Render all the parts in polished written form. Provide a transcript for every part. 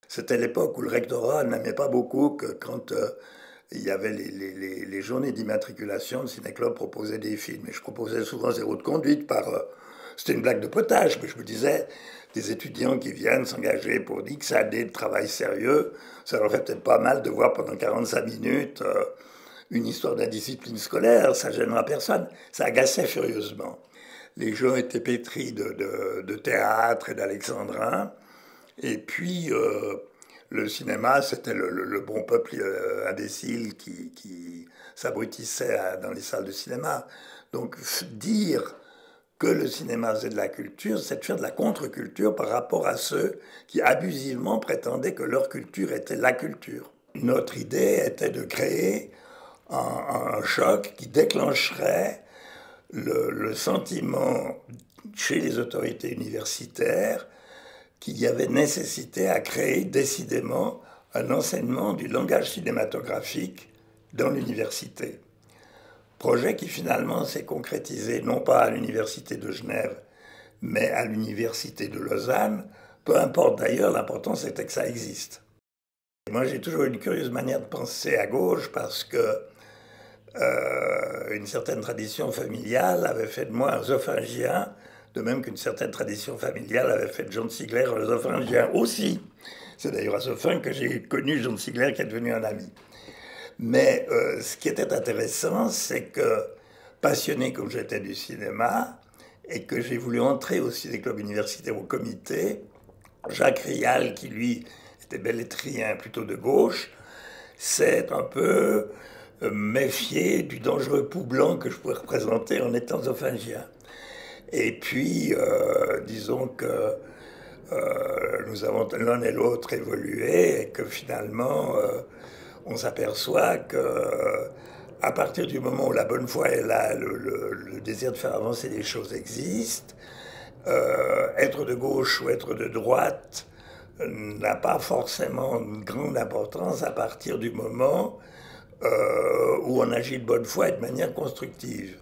C'était l'époque où le rectorat n'aimait pas beaucoup que quand il y avait les journées d'immatriculation, le ciné-club proposait des films. Et je proposais souvent Zéro de conduite par... c'était une blague de potage, mais je me disais, des étudiants qui viennent s'engager pour X années de travail sérieux, ça leur fait peut-être pas mal de voir pendant 45 minutes une histoire d'indiscipline scolaire, ça gênera personne. Ça agaçait furieusement. Les gens étaient pétris de théâtre et d'alexandrin. Et puis, le cinéma, c'était le bon peuple imbécile qui s'abrutissait dans les salles de cinéma. Donc, dire que le cinéma faisait de la culture, c'est de faire de la contre-culture par rapport à ceux qui abusivement prétendaient que leur culture était la culture. Notre idée était de créer un choc qui déclencherait le sentiment chez les autorités universitaires qu'il y avait nécessité à créer décidément un enseignement du langage cinématographique dans l'université. Projet qui finalement s'est concrétisé non pas à l'université de Genève, mais à l'université de Lausanne. Peu importe d'ailleurs, l'important c'était que ça existe. Et moi j'ai toujours une curieuse manière de penser à gauche parce que une certaine tradition familiale avait fait de moi un zophingien, de même qu'une certaine tradition familiale avait fait de John Sigler un zophingien aussi. C'est d'ailleurs à Zophin que j'ai connu John Sigler qui est devenu un ami. Mais ce qui était intéressant, c'est que, passionné comme j'étais du cinéma, et que j'ai voulu entrer au ciné-club universitaire au comité, Jacques Rial, qui lui était bellétrien plutôt de gauche, s'est un peu méfié du dangereux pou blanc que je pouvais représenter en étant zophingien. Et puis, disons que nous avons l'un et l'autre évolué et que finalement, on s'aperçoit que à partir du moment où la bonne foi est là, le désir de faire avancer les choses existe. Être de gauche ou être de droite n'a pas forcément une grande importance à partir du moment où on agit de bonne foi et de manière constructive.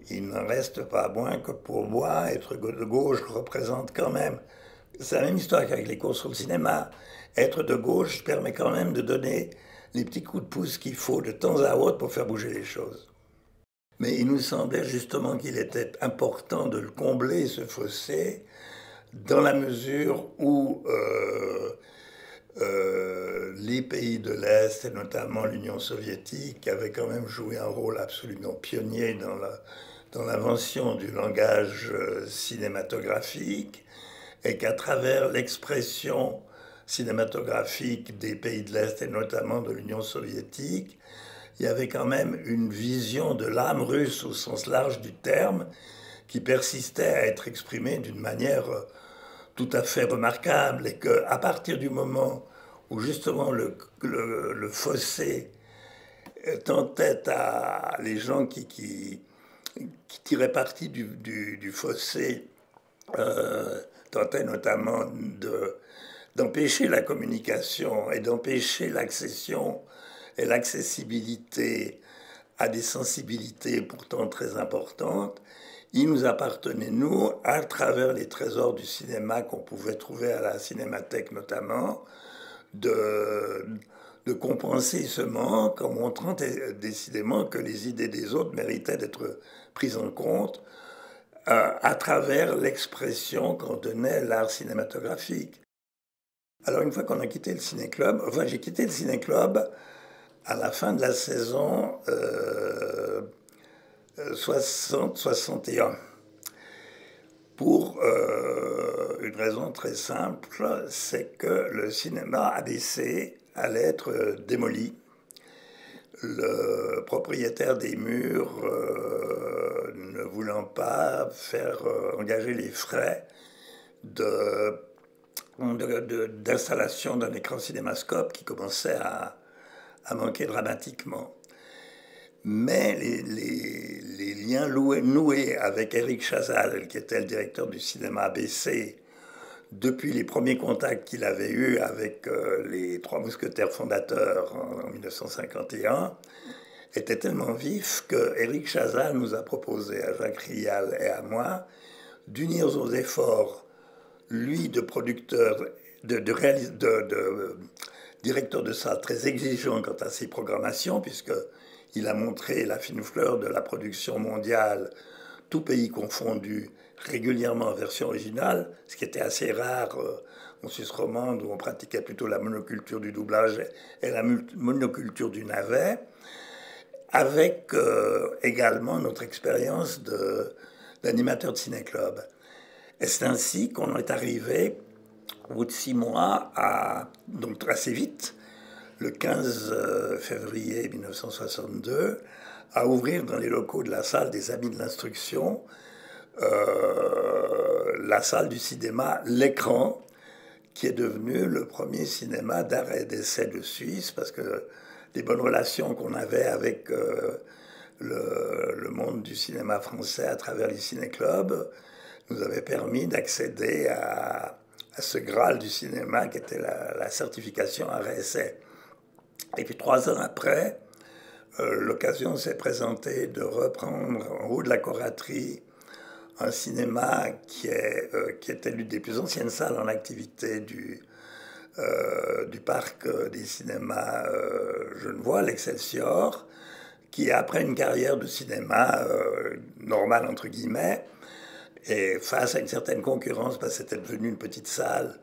Il n'en reste pas moins que pour moi, être de gauche représente quand même... C'est la même histoire qu'avec les cours sur le cinéma. Être de gauche permet quand même de donner les petits coups de pouce qu'il faut de temps à autre pour faire bouger les choses. Mais il nous semblait justement qu'il était important de le combler, ce fossé, dans la mesure où les pays de l'Est, et notamment l'Union soviétique, avaient quand même joué un rôle absolument pionnier dans l'invention du langage cinématographique, et qu'à travers l'expression cinématographique des pays de l'Est, et notamment de l'Union soviétique, il y avait quand même une vision de l'âme russe au sens large du terme, qui persistait à être exprimée d'une manière tout à fait remarquable, et qu'à partir du moment où justement le fossé tentait à les gens qui tiraient parti du fossé, tentaient notamment d'empêcher la communication et d'empêcher l'accession et l'accessibilité à des sensibilités pourtant très importantes. Il nous appartenait, nous, à travers les trésors du cinéma qu'on pouvait trouver à la Cinémathèque notamment, de compenser ce manque en montrant décidément que les idées des autres méritaient d'être prises en compte à travers l'expression qu'en donnait l'art cinématographique. Alors une fois qu'on a quitté le ciné-club, enfin j'ai quitté le ciné-club à la fin de la saison 60-61. Pour une raison très simple, c'est que le cinéma ABC allait être démoli. Le propriétaire des murs ne voulant pas faire engager les frais d'installation d'un écran cinémascope qui commençait à manquer dramatiquement. Mais les liens noués avec Éric Chazal, qui était le directeur du cinéma ABC, depuis les premiers contacts qu'il avait eus avec les Trois Mousquetaires fondateurs en 1951, étaient tellement vifs que Éric Chazal nous a proposé, à Jacques Rial et à moi, d'unir nos efforts, lui de producteur directeur de salle très exigeant quant à ses programmations, puisqu'il a montré la fine fleur de la production mondiale, tout pays confondu, régulièrement en version originale, ce qui était assez rare en Suisse romande, où on pratiquait plutôt la monoculture du doublage et la monoculture du navet, avec également notre expérience d'animateur de ciné-club. Et c'est ainsi qu'on est arrivé, au bout de 6 mois, donc assez vite, le 15 février 1962, à ouvrir dans les locaux de la salle des Amis de l'Instruction, la salle du cinéma L'Écran, qui est devenu le premier cinéma d'art et d'essai de Suisse, parce que les bonnes relations qu'on avait avec le monde du cinéma français à travers les ciné-clubs nous avaient permis d'accéder à ce Graal du cinéma qui était la certification art et essai. Et puis 3 ans après, l'occasion s'est présentée de reprendre en haut de la Coraterie un cinéma qui était l'une des plus anciennes salles en activité du parc des cinémas genevois, l'Excelsior, qui, après une carrière de cinéma normale, entre guillemets, et face à une certaine concurrence, parce que c'était devenu une petite salle,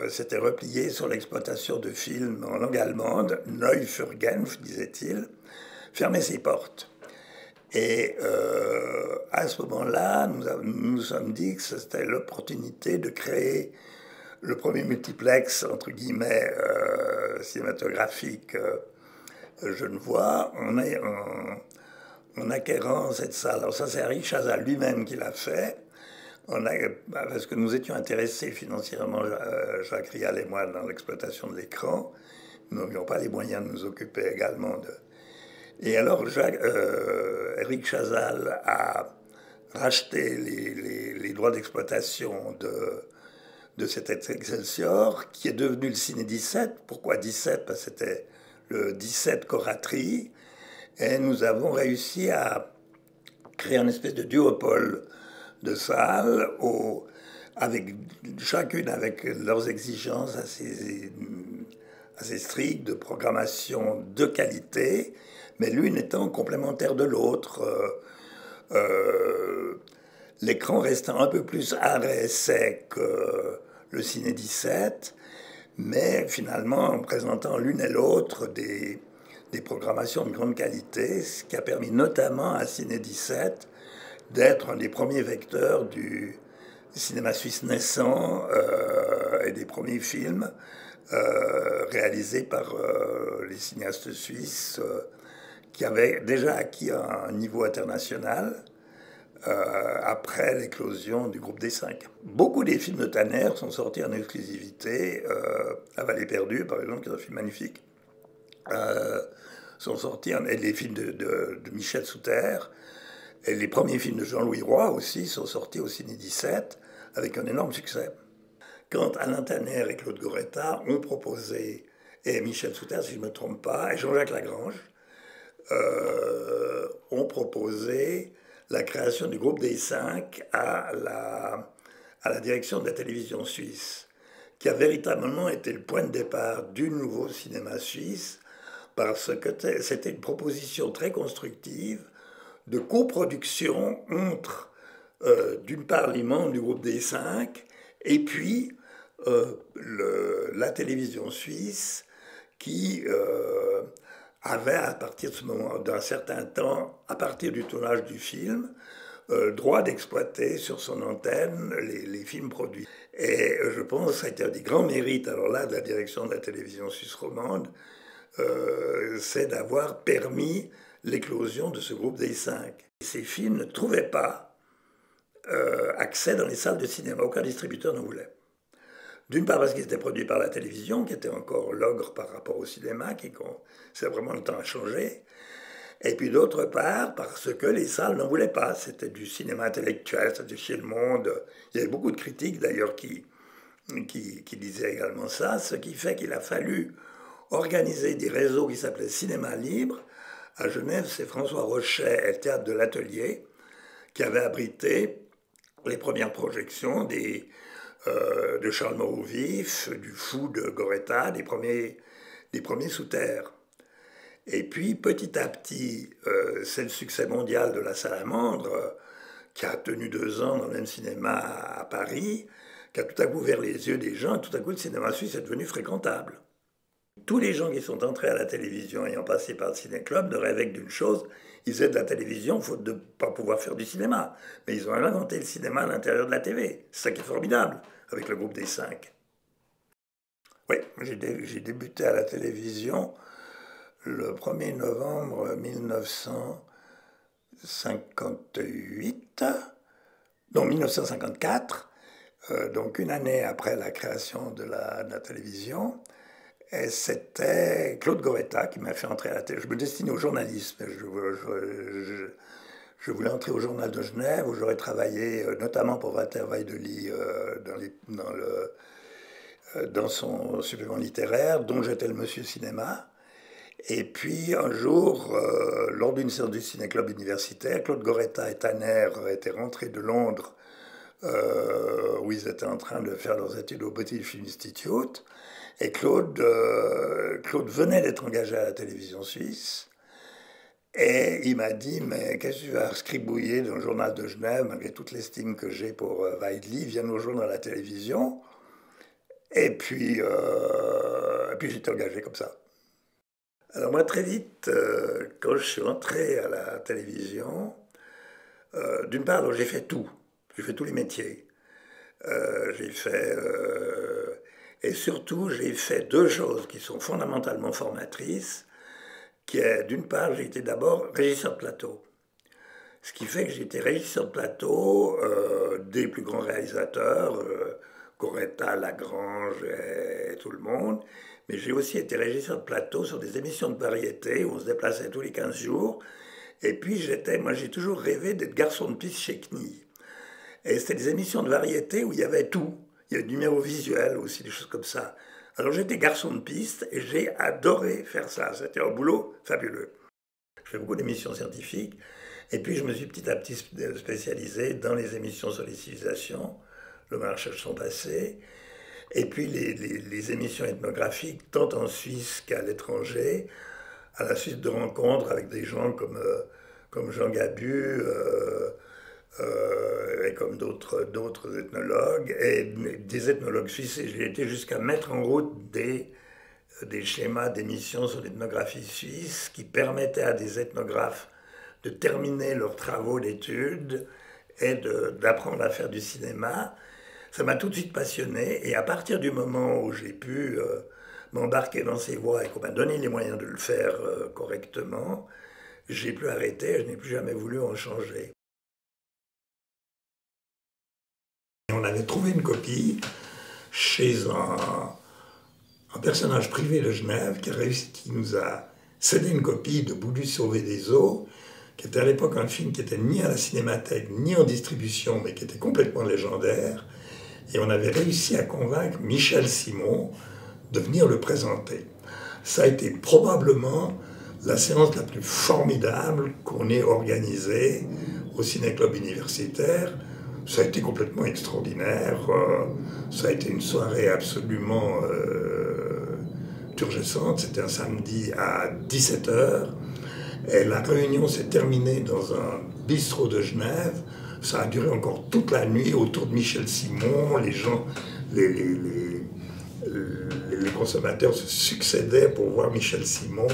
s'était replié sur l'exploitation de films en langue allemande, Neu für Genf, disait-il, fermait ses portes. Et à ce moment-là, nous sommes dit que c'était l'opportunité de créer le premier multiplex, entre guillemets, cinématographique genevois, en acquérant cette salle. Alors ça, c'est Eric Chazal lui-même qui l'a fait, parce que nous étions intéressés financièrement, Jacques Rial et moi, dans l'exploitation de l'écran. Nous n'avions pas les moyens de nous occuper également de... Et alors, Eric Chazal a racheté les droits d'exploitation de cet Excelsior, qui est devenu le Ciné 17. Pourquoi 17? Parce que c'était le 17 Coraterie. Et nous avons réussi à créer une espèce de duopole de salles, chacune avec leurs exigences assez strictes de programmation de qualité, mais l'une étant complémentaire de l'autre. L'écran restant un peu plus art et essai que le Ciné 17, mais finalement en présentant l'une et l'autre des programmations de grande qualité, ce qui a permis notamment à Ciné 17 d'être un des premiers vecteurs du cinéma suisse naissant et des premiers films réalisés par les cinéastes suisses qui avaient déjà acquis un niveau international après l'éclosion du groupe des 5. Beaucoup des films de Tanner sont sortis en exclusivité. La Vallée perdue, par exemple, qui est un film magnifique, sont sortis, et les films de Michel Souter, et les premiers films de Jean-Louis Roy aussi sont sortis au Ciné 17 avec un énorme succès. Quand Alain Tanner et Claude Goretta ont proposé, et Michel Souter, si je ne me trompe pas, et Jean-Jacques Lagrange, ont proposé la création du groupe des 5 à la direction de la télévision suisse, qui a véritablement été le point de départ du nouveau cinéma suisse, parce que c'était une proposition très constructive de coproduction entre, d'une part, les membres du groupe des 5, et puis la télévision suisse, qui avait, à partir de ce moment, d'un certain temps, à partir du tournage du film, droit d'exploiter sur son antenne les films produits. Et je pense que ça a été un des grands mérites, alors là, de la direction de la télévision suisse romande, c'est d'avoir permis l'éclosion de ce groupe des 5. Et ces films ne trouvaient pas accès dans les salles de cinéma, aucun distributeur ne voulait. D'une part parce qu'ils étaient produits par la télévision, qui était encore l'ogre par rapport au cinéma, c'est vraiment le temps à changer. Et puis d'autre part parce que les salles n'en voulaient pas. C'était du cinéma intellectuel, c'était chez Le Monde. Il y avait beaucoup de critiques d'ailleurs qui disaient également ça, ce qui fait qu'il a fallu organiser des réseaux qui s'appelaient Cinéma Libre. À Genève, c'est François Rochet et le Théâtre de l'Atelier qui avaient abrité les premières projections des de Charles Moreau-Vif, du Fou de Goretta, des premiers sous terre. Et puis, petit à petit, c'est le succès mondial de La Salamandre, qui a tenu 2 ans dans le même cinéma à Paris, qui a tout à coup ouvert les yeux des gens, et tout à coup, le cinéma suisse est devenu fréquentable. Tous les gens qui sont entrés à la télévision ayant passé par le ciné-club ne rêvaient que d'une chose, ils faisaient de la télévision faute de ne pas pouvoir faire du cinéma. Mais ils ont inventé le cinéma à l'intérieur de la TV. C'est ça qui est formidable, avec le groupe des 5. Oui, j'ai débuté à la télévision le 1er novembre 1958, non 1954, donc une année après la création de la télévision. Et c'était Claude Goretta qui m'a fait entrer à la télé. Je me destinais au journalisme. Je voulais entrer au Journal de Genève, où j'aurais travaillé notamment pour Walter Weidely dans son supplément littéraire, dont j'étais le monsieur cinéma. Et puis un jour, lors d'une séance du ciné-club universitaire, Claude Goretta et Tanner étaient rentrés de Londres, où ils étaient en train de faire leurs études au British Film Institute. Et Claude venait d'être engagé à la télévision suisse. Et il m'a dit, mais qu'est-ce que tu vas scribouiller dans le journal de Genève, malgré toute l'estime que j'ai pour Weidely, viens nous rejoindre à la télévision. Et puis j'étais engagé comme ça. Alors moi, très vite, quand je suis entré à la télévision, d'une part, j'ai fait tout. J'ai fait tous les métiers. Et surtout, j'ai fait 2 choses qui sont fondamentalement formatrices, qui est, d'une part, j'ai été d'abord régisseur de plateau. Ce qui fait que j'ai été régisseur de plateau des plus grands réalisateurs, Goretta, Lagrange et tout le monde. Mais j'ai aussi été régisseur de plateau sur des émissions de variété où on se déplaçait tous les 15 jours. Et puis moi j'ai toujours rêvé d'être garçon de piste chez CNI. Et c'était des émissions de variété où il y avait tout. Il y avait du numéro visuel aussi, des choses comme ça. Alors j'étais garçon de piste et j'ai adoré faire ça. C'était un boulot fabuleux. Je fais beaucoup d'émissions scientifiques. Et puis je me suis petit à petit spécialisé dans les émissions sur les civilisations, le marché de son passé, et puis les émissions ethnographiques, tant en Suisse qu'à l'étranger, à la suite de rencontres avec des gens comme Jean Gabu, et comme d'autres ethnologues, et des ethnologues suisses. Et j'ai été jusqu'à mettre en route des schémas d'émissions sur l'ethnographie suisse qui permettaient à des ethnographes de terminer leurs travaux d'études et d'apprendre à faire du cinéma. Ça m'a tout de suite passionné, et à partir du moment où j'ai pu m'embarquer dans ces voies et qu'on m'a donné les moyens de le faire correctement, j'ai plus arrêté, je n'ai plus jamais voulu en changer. On avait trouvé une copie chez un personnage privé de Genève qui nous a cédé une copie de Boulu sauvé des eaux, qui était à l'époque un film qui était ni à la Cinémathèque ni en distribution, mais qui était complètement légendaire. Et on avait réussi à convaincre Michel Simon de venir le présenter. Ça a été probablement la séance la plus formidable qu'on ait organisée au Ciné-Club universitaire. Ça a été complètement extraordinaire. Ça a été une soirée absolument turgescente. C'était un samedi à 17h. Et la réunion s'est terminée dans un bistrot de Genève. Ça a duré encore toute la nuit autour de Michel Simon. Les gens, les consommateurs se succédaient pour voir Michel Simon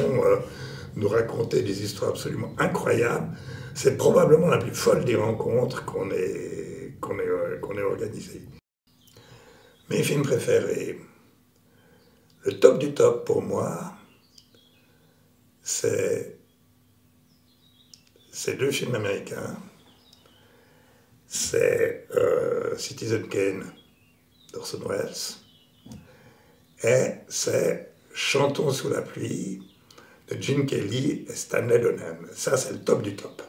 nous raconter des histoires absolument incroyables. C'est probablement la plus folle des rencontres qu'on ait organisées. Mes films préférés, le top du top pour moi, c'est 2 films américains. C'est Citizen Kane d'Orson Welles et c'est Chantons sous la pluie de Gene Kelly et Stanley Donen. Ça, c'est le top du top.